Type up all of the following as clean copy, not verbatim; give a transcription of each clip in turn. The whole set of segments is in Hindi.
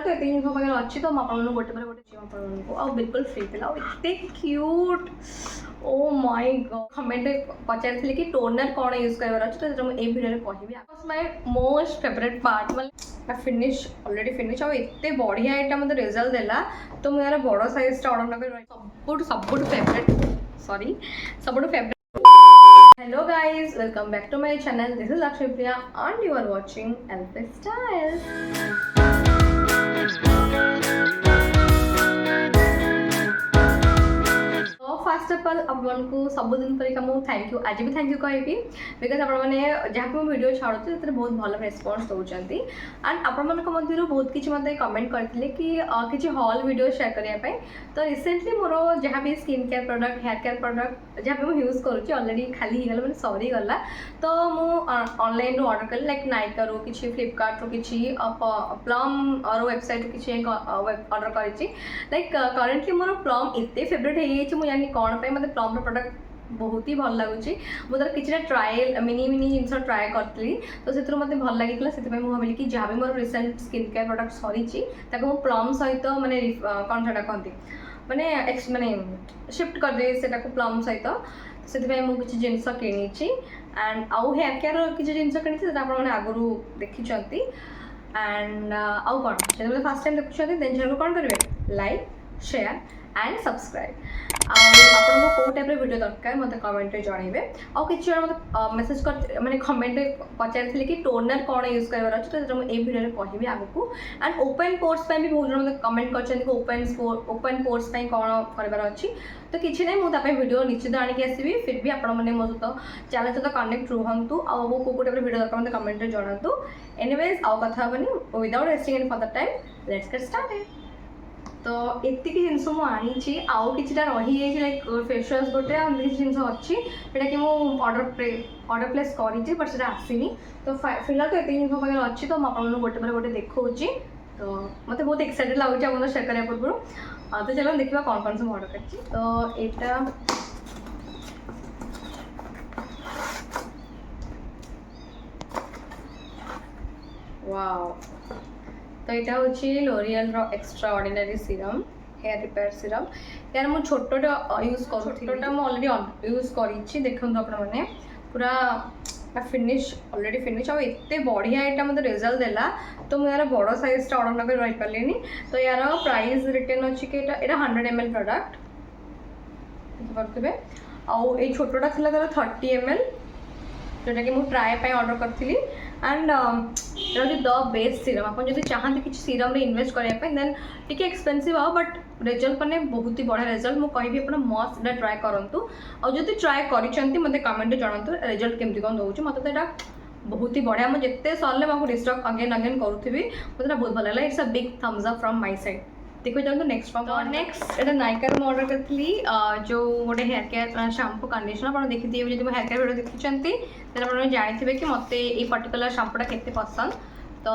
तो ये जिन पाखे अच्छी तो मुझे गोटे पर गोटे आपको आ बिल्कुल फ्री थी आते cute oh my god comment पचारि कि टोनर कौन यूज करार अच्छे तो मुझे भिडियो कहि माय मोस्ट फेवरेट पार्ट मतलब फिनिश ऑलरेडी फिनिश आते बढ़िया यहाँ मतलब रिजल्ट देला तो मुझे यार बड़ साइज ऑर्डर न सब फेवरेट सॉरी सब favourite Hello guys, welcome back to my channel. This is Lakshmi Priya and you are watching LP Styles. First of all आपको सबुदिन परिका मुझे थैंक यू आज भी थैंक यू कहि बिकज आपने जहाँ भी भिडियो छाड़ुचे से बहुत भल रेस्पॉन्स दौरान एंड आपण बहुत किसी मतलब कमेंट करते कि किसी हॉल वीडियो शेयर करने तो रिसेंटली मोर जहाँ भी skin care product hair care product जहाँ भी यूज करुँच अलरेडी खाली हो मैंने सरीगला तो मुझे ऑनलाइन ऑर्डर कली लाइक नाइका रू कि फ्लिपकार्ट रू कि प्लम और वेबसाइट किसी ऑर्डर करी लाइक करेन्टली मोर प्लम एत फेवरेट हो जानी कौन पे मतलब प्लम प्रोडक्ट बहुत ही भल लगुच मुझे किसी ट्रायल मिनी मिनी जिन ट्राए करी तो से मत भल लगी से भाविली कि जहाँ भी more recent skin care product सरी प्लम सहित माने कौन से कहती माने माने शिफ्ट करदे से प्लम सहित से मुझे किसी जिन कि एंड आउ हेयर केयर किसी जिन कि आगु देखी एंड आउ कौन जो फास्ट टाइम देखुं देन चैनल कौन करेंगे लाइक शेयर एंड सब्सक्राइब आपको कौ टाइप वीडियो दरकार मत कमेंट जनइबे आउ कि मतलब मेसेज कर माने कमेंट पचारि कि टोनर कौन यूज करार अच्छे तो मुझे भिडियो कहि आगू एंड ओपन पोर्स भी बहुत जन मतलब कमेंट कर ओपन पोर्स कौन करार अच्छी तो किसी ना मुझे भिडियो निश्चित आणिक आसबि फिर भी आपण मैंने मो सहित चैनल सहित कनेक्ट रुहतु आउ कौ टाइप भिडियो दरकार मतलब कमेंट जनातु एनीवेज आउ कथा हेनी without wasting any further time let's get started तो एतिक जिनस मुझे आउ कि रही लाइक फेस वाश गोटे किसी जिन अच्छी जोटा कि ऑर्डर प्लेस करी बट से आसनी तो फिलहाल तो ये जिन पाखे अच्छी तो मुझे गोटे पर गोटे देखा तो मत बहुत एक्साइटेड लगुच आप शेयर करने पूर्व तो चलो देखा कौन कौन सब ऑर्डर कर तो यहाँ वाओ तो यहाँ हूँ L'Oreal extra ordinary serum hair repair serum यार मुझे छोटा यूज करोटा मुझे ऑलरेडी यूज करी देखो आपने पूरा फिनिश ऑलरेडी फिनिश आते बढ़िया यहाँ मतलब रिजल्ट देला तो मुझे यार बड़ साइज ऑर्डर न रही पारे तो यार प्राइस रिटर्न अच्छी कि 100 ml प्रोडक्ट देखिपे आउ ये छोटा था 30 ml जोटा कि मुझे ट्राए ऑर्डर करी एंड ये द बेस्ट सीरम आप चाहते कि सीरम रे इन्वेस्ट करने देन टी एक्सपेंसिव आओ बट रिजल्ट मैंने बहुत ही बढ़िया रिजल्ट मुझे कहि आप मस्ट ट्राए करूँ और जो ट्राए कर मत कमेंट जनातु रिजल्ट केमती कौन दूसरी मतलब यहाँ बहुत ही बढ़िया मुझे जिते सरले मुझे रिस्टॉक अगेन अगेन करूँ मतलब बहुत भल लगा it's a big thumbs up from my side देखो जाओ नेक्स्ट फॉर्म नेक्स्ट एटा नायका मैं ऑर्डर करी जो गोटे हेयर केयर शैम्पू कंडीशनर आप देखिए जो हेयर केयर वीडियो देखी तो आप जानते कि मत ये पर्टिकुलर शैम्पूटा केते पसंद तो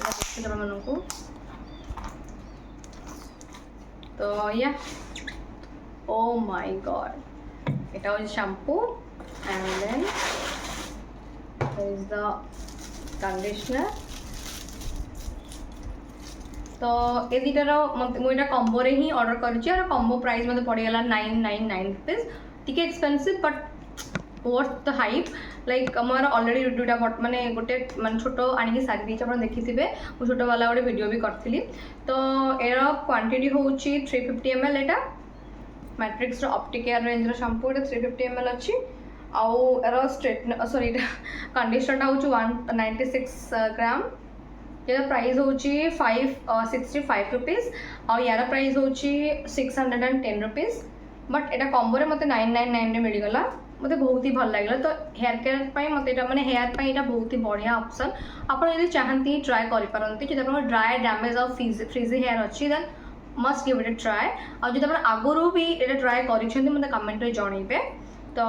देखिए मानू तो या ओ माय गॉड এটা হচ্ছে shampoo and then there is the conditioner तो ये दुटार मुझे कम्बो रे ही ऑर्डर कर कम्बो प्राइस मतलब पड़गला 999 rupees T expensive but worth the hype like more already दुटा माने गोटे मान छोट आनिक सारी देती आप देखिथे मुझे छोट वाला गोटे वीडियो भी करी तो यार क्वांटिटी हूँ 350 ml यहाँ matrix Opticare range shampoo 350 ml अच्छी आउ यार स्ट्रेटनर सॉरी कंडीशनरटा हूँ 196 ग्राम यार प्राइस हूँ 565 रुपीज और यार प्राइस हूँ 610 रुपीज बट यहाँ कम्बो मत 999 मिलगला मत बहुत ही भल लगे तो हेयर केयर मत मैंने हेयर पर यहाँ बहुत ही बढ़िया ऑप्शन आपड़ चाहती ट्राए करपारती जो आप ड्राए डैमेज और फ्रीजी हेयर अच्छी then must give it try और जो आगुरी भी ये ट्राए कर मतलब कमेंट जनइबे तो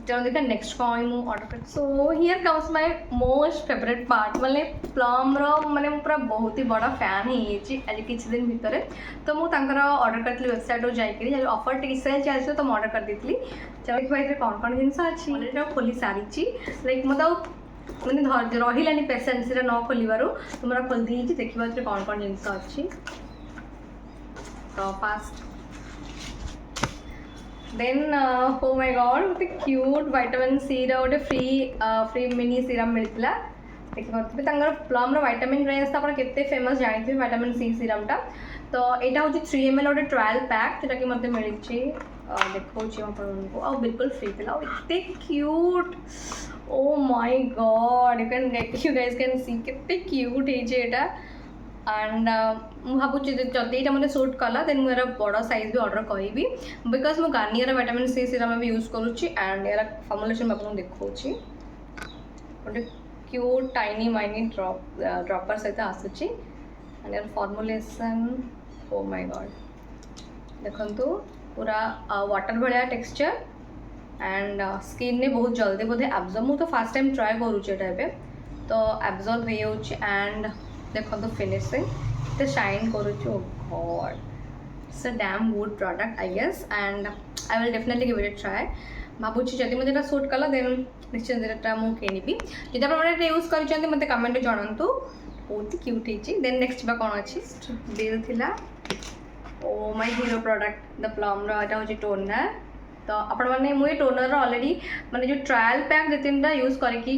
चलो देखा नेक्स्ट कौन मुझे ऑर्डर कर so here comes my most favourite part मतलब प्लम माने पूरा बहुत ही बड़ा फैन हो आज किसी दिन भितर तो मुझे ऑर्डर करी वेबसाइट जाकर ऑफर टी सेल चलती तो मुझे ऑर्डर कर दी चलो देखिए कौन कौन जिन अच्छी खोली सारी लाइक मतलब मैंने रही पेसेंस न खोलू तो मोर खोल दी देखा कौन कौन जिनस अच्छी तो fast then oh my god गोटे क्यूट विटामिन सी रोटे फ्री फ्री मिनी सीरम मिलता देखिए प्लम विटामिन रेंज तो आप केते फेमस जानते विटामिन सी सीरमटा तो यहाँ हूँ 3 ml गोटे ट्रायल पैक जोटा कि मत मिली देखा बिल्कुल फ्री था इतने cute oh my God you guys can see केते क्यूट है एंड भावुँ जदि यहाँ मतलब सूट कला देन मुझे बड़ साइज भी ऑर्डर करी बिकज मु गार्नियर विटामिन सी सीरम भी यूज करुँची एंड यार फॉर्मुलेशन मैं आपको देखा गोटे क्यूट टाइनी माइनी ड्रॉपर सहित आसूची एंड यार फॉर्मुलेशन ओ माय गॉड देखंतु पूरा water Bhaya texture and skin ने बहुत जल्दी बोधे एब्जॉर्ब मुझे तो फास्ट टाइम ट्राए करुचे तो एब्जॉर्ब हो एंड देखो फिनिशिंग तो शाइन करुच्ची oh god it's a damn good product I guess and I will definitely give it try भावुँ जब मुझे सूट कला देन निश्चित मुझे किनिबी जब आप यूज कर मत कमेंट जनातु बहुत क्यूट होती देन नेक्स्ट कौन अच्छी बिल थिला oh my hero product the plum रोटा हूँ टोनर तो आपण मैंने मुझे टोनर ऑलरेडी माने जो ट्रायल पैक दो तीन यूज करके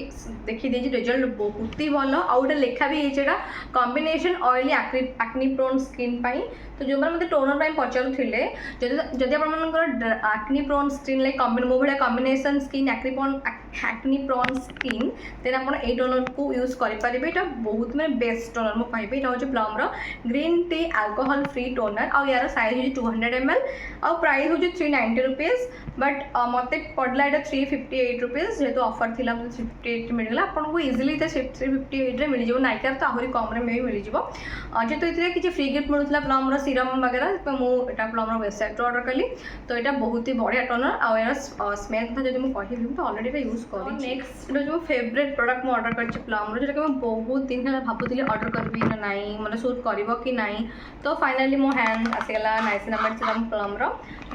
देखी देजी रिजल्ट बहुत ही भल आउटे लिखा भी है combination oily acne prone skin पाई तो जो मैंने टोनर पाई पचारुले जदि एक्नी प्रोन स्किन लाइक मो भाया combination skin acne prone skin then आप टोनर को यूज करेंगे ये बहुत मैंने बेस्ट टोनर मुझे कहि यहाँ हूँ plum green tea alcohol free toner और यार साइज हूँ 200 ml और प्राइस हूँ 390 रुपीज बट मत पड़ला यहाँ 358 रुपीज जेहतु ऑफर थी 358 मिलगला आपको इजिली 358 मिल जाए नाइकार तो आहरी कम में भी मिल जाए जेहतु ये किसी फ्री गिफ्ट मिलूला प्लम सीरम वगैरह तो मुझे प्लम वेबसाइट ऑर्डर कली तो यहाँ बहुत ही बढ़िया टोनर और यार स्मेल कथा जब मुझे कहि तो ऑलरेडी यूज कर नेक्स्ट जो फेवरेट प्रोडक्ट मुझे ऑर्डर कर प्लम जोटा कि बहुत दिन है भावुली ऑर्डर करी ना नाई मतलब सूट कर कि नाई तो फाइनाली मो हैंड आसीगला नाइसिनामाइड सीरम प्लम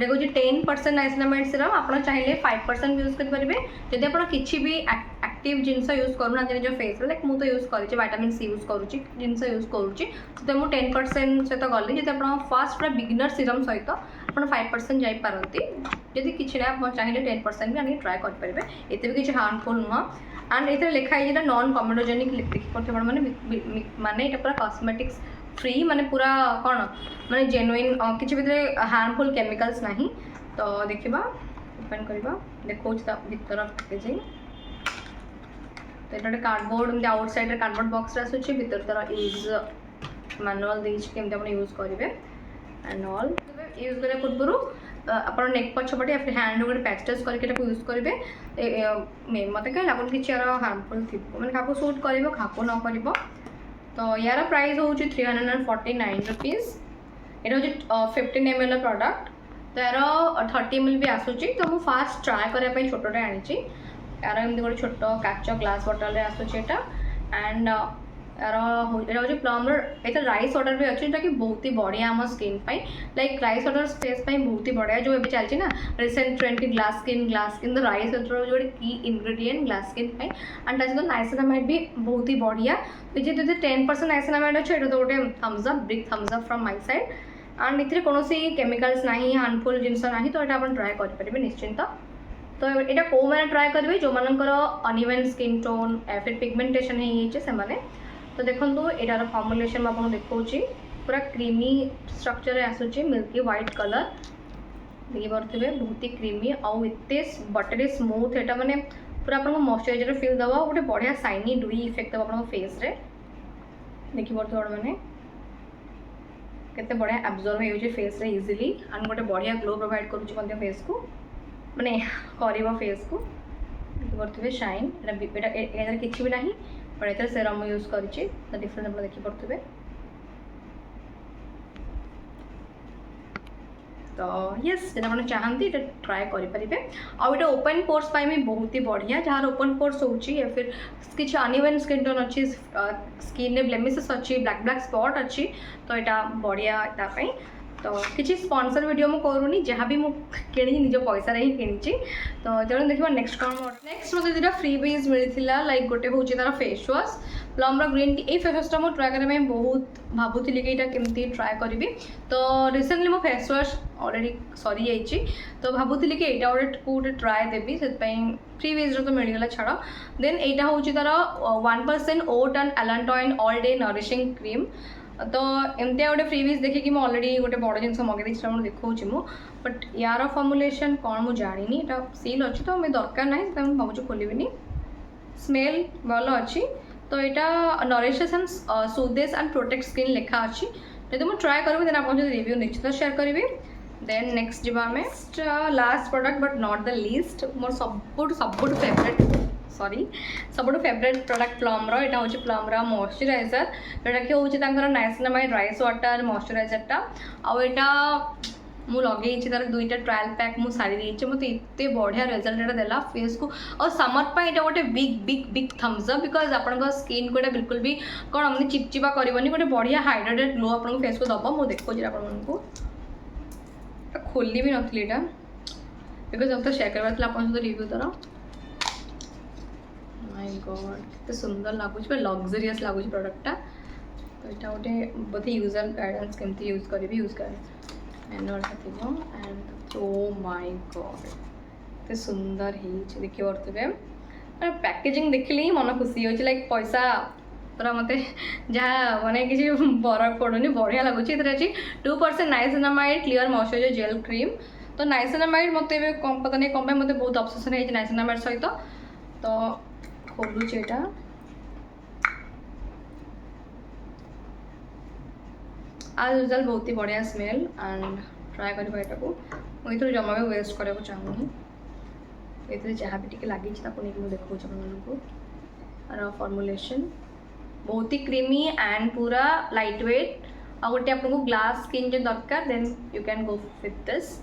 जो 10% नाइसिनामाइड सीरम आप चाहिए 5% यूज करेंगे जदि आप किसी भी एक्टिव जिनस यूज करूना निज फेस लाइक मुझे यूज कर विटामिन सी यूज करुँची जिनस यूज करुँची तो मुझे 10% सहित गली जब आप फास्ट पूरा बिगिनर सीरम सहित आप 5% जापारती जदि किसी ना आप चाहिए 10% भी आनी ट्राए करेंगे ये भी किसी हार्मफुल नुह एंड ये लिखा है नॉन कमेडोजेनिक लिपिक माने ये पूरा कॉस्मेटिक्स फ्री माने पूरा कौन माने जेन्युइन किसी भी हार्मफुल केमिकल्स नहीं तो देखा ओपन करवा देखो भीतर पैकेजिंग तो ये कार्डबोर्ड आउटसाइड कार्डबोर्ड बॉक्स आसूँ भीतर तार यूज मैनुअल देमती आप यूज करेंगे एंड ऑल यूज करने पूर्व आप नेक पछपटे या फिर हैंड गोटे पैच टच करके यूज करेंगे मत कहीं लगुन कि हार्मफुल थी मैंने क्या सूट कर क्या न कर तो यार प्राइस हूँ 349 रुपीज ये हूँ 15 ml प्रोडक्ट तो यार 30 ml भी आसूँ तो मुझे फास्ट ट्राए करने छोटे आनी यार एमती गोटे छोट काच ग्लास बटल आसूँ एंड यार हूँ प्लम ये राइस वाटर भी अच्छे जोटा कि बहुत ही बढ़िया आम skin like rice water face बहुत ही बढ़िया जो भी चलती ना रिसेंट ट्रेंड की ग्लास स्किन तो राइस वाटर जो की इनग्रेडिएंट ग्लास स्किन एंड सहित नाइसिनामाइड भी बहुत ही बढ़िया तो जी 10% नाइसिनामाइड अच्छे ये तो गोटे thumbs up big thumbs up from my side and इतने कौन केमिकल्स ना हार्मफुल जिनस ना तो यहाँ आप ट्राए करेंगे निश्चिंत तो यहाँ कौ मैंने ट्राए करेंगे जो मानकर अनइवन स्किन टोन या फिर पिगमेंटेशन से तो देखो यार फॉर्मुलेशन मैं आपको देखा पूरा क्रीमी स्ट्रक्चर आसूँ मिल्की व्हाइट कलर देखिए बहुत ही क्रीमी आउ एते बटरी स्मूथ यहाँ मैंने पूरा आपको मॉइस्चराइजर फील दवा गोटे बढ़िया शाइनी डुई इफेक्ट दवा आप फेस रे देखिए मैंने केते बढ़िया एब्जॉर्ब हो फेस रे इजिली एंड गोटे बढ़िया ग्लो प्रोवाइड करुँच फेस को माने कर फेस को देखिए शाइन किसी भी ना बट ये सेरम यूज कर डिफरेंस आप देखिपे तो यस जब आप चाहती ये ट्राए करेंगे आउ ये ओपन पोर्स भी बहुत ही बढ़िया जहाँ ओपन पोर्स हो या फिर किसी अनइवन स्किन टोन अच्छी स्किन ब्लेमिशेस अच्छी ब्लैक ब्लैक स्पॉट अच्छी तो यहाँ बढ़िया तो किसी स्पॉन्सर वीडियो मु करूनी जहाँ भी मु किणी निज पैसा ही किणी तो चलो देखा नेक्स्ट कौन नेक्स्ट मतलब दुटा फ्री बीज मिलता लाइक गोटे हूँ तार face wash plum green tea ये फेस वाशटा मुझे ट्राए करने बहुत भावुली कि यहाँ केमती ट्राए करी तो रिसेंटली मो फेस वाश अलरेडी सरी जाइए तो भावुली कि यहाँ गोटे ट्राए देवी से फ्री बीज तो मिलगला छाड़ देन यहाँ हूँ तार 1% oat and allantoin all day nourishing cream तो एमती गोटे फ्री बीज देखिए मुझे अलरेडी गोटे बड़ जिन मगे देखा बट यार फर्मुलेसन कौन मुझे जानी यहाँ सील अच्छी तो मुझे दरकार ना भावुँ खोलि स्मेल भल अच्छी तो यहाँ nourishes and soothes and protect skin लिखा अच्छी जब मुझे ट्राए करी देन आप रिव्यू निश्चित शेयर करी देन नेक्स्ट जी आम last product but not the least more सब फेवरेट सॉरी सब फेवरेट प्रोडक्ट प्लम यहाँ हूँ प्लम मॉइस्चराइजर जोटा कि हूँ नाइसिनामाइड राइस वाटर मॉइस्चराइजरटा आउ मु लगे तार दुईटा ट्रायल पैक मु सारी देती मत एत बढ़िया रिजल्ट यहाँ देला फेस को और समर पर यहाँ गोटे big big big thumbs up because आप स्किन को बिल्कुल भी कौन हमने चिपचिपा करनी गोटे बढ़िया हाइड्रेटेड ग्लो आप फेस को दब मुझे देखो आपको खोली भी नी यहाँ बिकज अब तो शेयर करवार आप रिव्यू तार माय गॉड केते सुंदर लगुच लग्जरीयस लगुच प्रोडक्टा तो यहाँ गोटे बोधे यूजर गाइडेंस केमती यूज करी यूज कर manual and O my God एते सुंदर ही देखी पारे पैकेजिंग देखिले ही मन खुशी हो लाइक पैसा पूरा मत जहाँ मैंने किसी फरक पड़ूनी बढ़िया लगुच अच्छी 2% niacinamide clear moisturiser gel cream तो नाइसिनामाइड मत पता नहीं कम मत बहुत ऑब्सेशन है नाइसिनामाइड सहित तो खोलुचे यहाँ आज यूजुअल बहुत ही बढ़िया स्मेल एंड ट्राए करवा यहाँ को मुझे जमा भी वेस्ट करने चाहूनी ये जहाँ भी लगी नहीं देखा आप फॉर्मुलेशन बहुत ही क्रीमी एंड पूरा लाइट वेट आ गोटे आपको ग्लास स्किन जो दरकार then you can go with this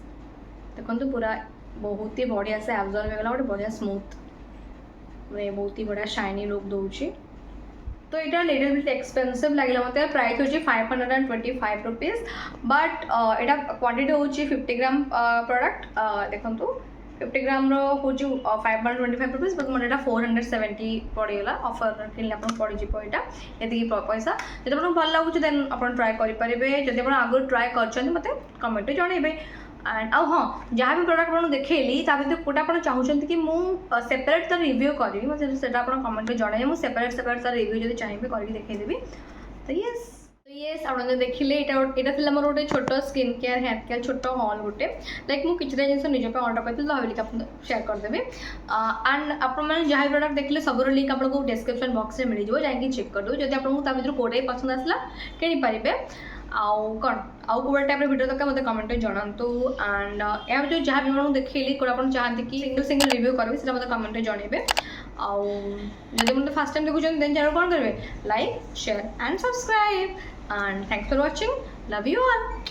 देखो पूरा बहुत ही बढ़िया से एब्जॉर्ब होगा गोटे बढ़िया स्मूथ मैं बहुत ही बढ़िया शाइनी लुक दूसरी तो यहाँ लिटिल बिट एक्सपेंसिव लगे मत प्राइस हूँ 525 रुपीज बट यहाँ क्वांटिटी हूँ 50 ग्राम प्रोडक्ट देखो 50 ग्राम हूँ 525 रुपीज बट मोटे 470 पड़गला ऑफर किनले आप पड़ज यहाँ ये पैसा जब आपको भल लगुच देन आप ट्राए करेंगे जब आप आगुरी ट्राए कर मत कमेंट जनइबे एंड हाँ जहाँ भी प्रोडक्ट आपको देखली भर गोटे आप चाहते कि मुझे सेपरेट तार रिव्यू करी मुझे कमेंट में जन मुझे सेपरेट तार रिव्यू जो चाहिए करके देखीदेवी तो येस आप देखिले यहाँ मोर गोटे छोट स्किन केयर हेयर केयर छोट हॉल गोटे लाइक मुझे किसी जिन निज अर्डर करी तो भाविली आप शेयर करदेवी एंड आप जहाँ प्रोडक्ट देखिले सब लिंक आपको डिस्क्रिप्शन बॉक्स में मिल जाए चेक करदे जब आपको कौटे पसंद आसला किनीपारे आउ कौन आउ कौटे टाइप वीडियो दरकार मतलब कमेंट में जनातु एंड यहाँ जो जहाँ भी देखिली कौन आप चाहते कि सिंगल रिव्यू करेंगे से मतलब कमेंट में जनइबे आउ जब मतलब फर्स्ट टाइम देखुं देन चैनल कौन करेंगे like share and subscribe and thanks for watching love you all